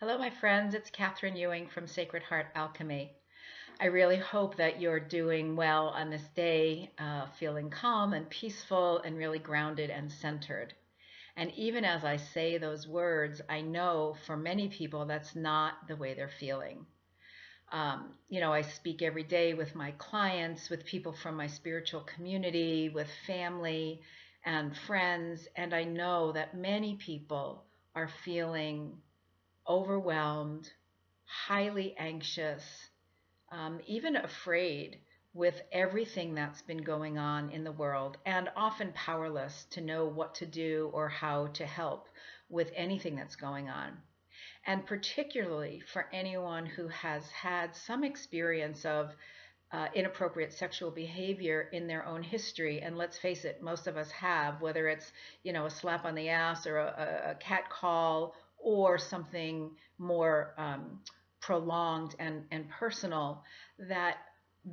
Hello, my friends. It's Catherine Ewing from Sacred Heart Alchemy. I really hope that you're doing well on this day, feeling calm and peaceful and really grounded and centered. And even as I say those words, I know for many people that's not the way they're feeling. I speak every day with my clients, with people from my spiritual community, with family and friends, and I know that many people are feeling overwhelmed, highly anxious, even afraid with everything that's been going on in the world, and often powerless to know what to do or how to help with anything that's going on. And particularly for anyone who has had some experience of inappropriate sexual behavior in their own history. And let's face it, most of us have, whether it's, a slap on the ass or a cat call or something more prolonged and personal, that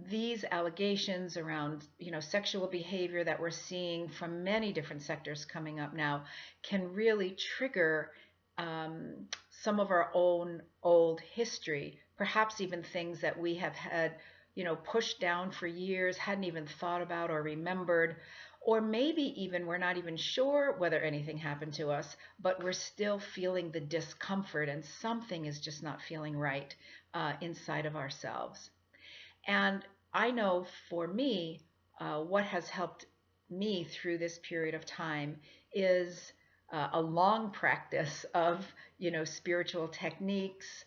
these allegations around, sexual behavior that we're seeing from many different sectors coming up now can really trigger some of our own old history, perhaps even things that we have had pushed down for years, hadn't even thought about or remembered, or maybe even we're not even sure whether anything happened to us, but we're still feeling the discomfort and something is just not feeling right inside of ourselves. And I know for me, what has helped me through this period of time is a long practice of, spiritual techniques,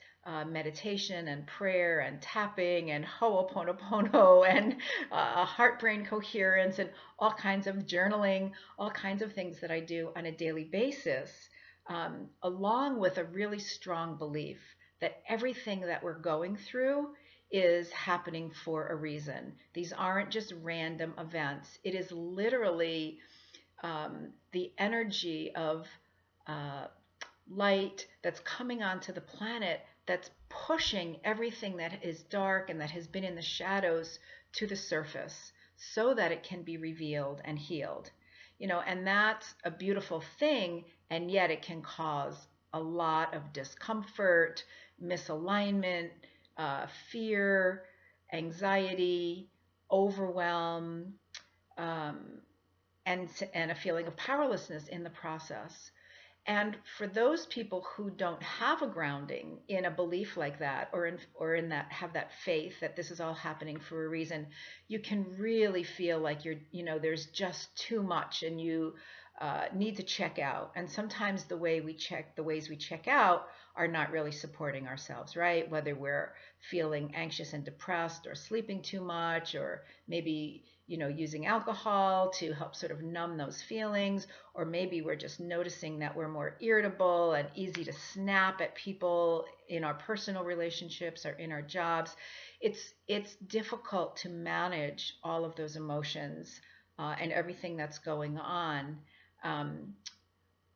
meditation and prayer and tapping and ho'oponopono and heart-brain coherence and all kinds of journaling, all kinds of things that I do on a daily basis, along with a really strong belief that everything that we're going through is happening for a reason. These aren't just random events. It is literally the energy of light that's coming onto the planet that's pushing everything that is dark and that has been in the shadows to the surface so that it can be revealed and healed. And that's a beautiful thing, and yet it can cause a lot of discomfort, misalignment, fear, anxiety, overwhelm, um, and a feeling of powerlessness in the process. And for those people who don't have a grounding in a belief like that, or in that, have that faith that this is all happening for a reason, you can really feel like there's just too much, and you need to check out. And sometimes the ways we check out are not really supporting ourselves, right? Whether we're feeling anxious and depressed, or sleeping too much, or maybe using alcohol to help sort of numb those feelings, or maybe we're just noticing that we're more irritable and easy to snap at people in our personal relationships or in our jobs. It's difficult to manage all of those emotions and everything that's going on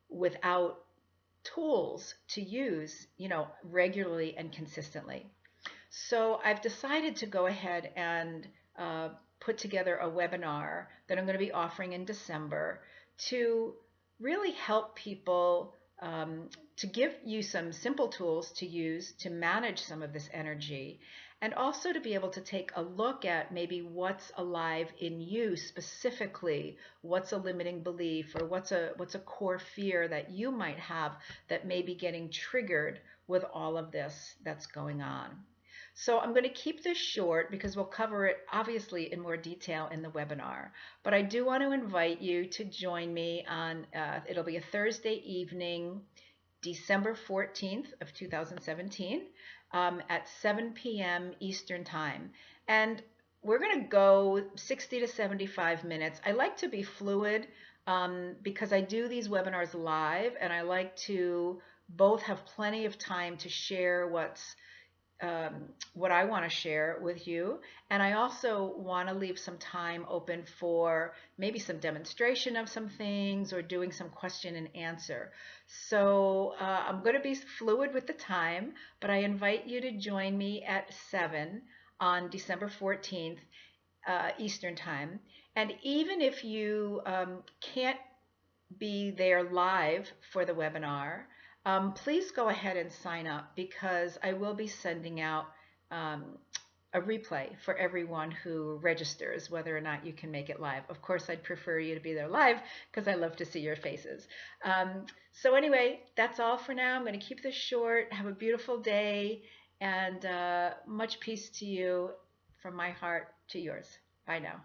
without tools to use, regularly and consistently. So I've decided to go ahead and put together a webinar that I'm going to be offering in December to really help people, to give you some simple tools to use to manage some of this energy, and also to be able to take a look at maybe what's alive in you specifically, what's a limiting belief, or what's a core fear that you might have that may be getting triggered with all of this that's going on. So I'm going to keep this short because we'll cover it obviously in more detail in the webinar. But I do want to invite you to join me on, it'll be a Thursday evening, December 14th of 2017 at 7 p.m. Eastern Time. And we're going to go 60 to 75 minutes. I like to be fluid because I do these webinars live, and I like to both have plenty of time to share what I want to share with you, and I also want to leave some time open for maybe some demonstration of some things or doing some question and answer. So I'm going to be fluid with the time, but I invite you to join me at 7 on December 14th Eastern Time. And even if you can't be there live for the webinar, please go ahead and sign up, because I will be sending out um, a replay for everyone who registers, whether or not you can make it live. Of course, I'd prefer you to be there live because I love to see your faces. So anyway, that's all for now. I'm going to keep this short. Have a beautiful day, and much peace to you from my heart to yours. Bye now.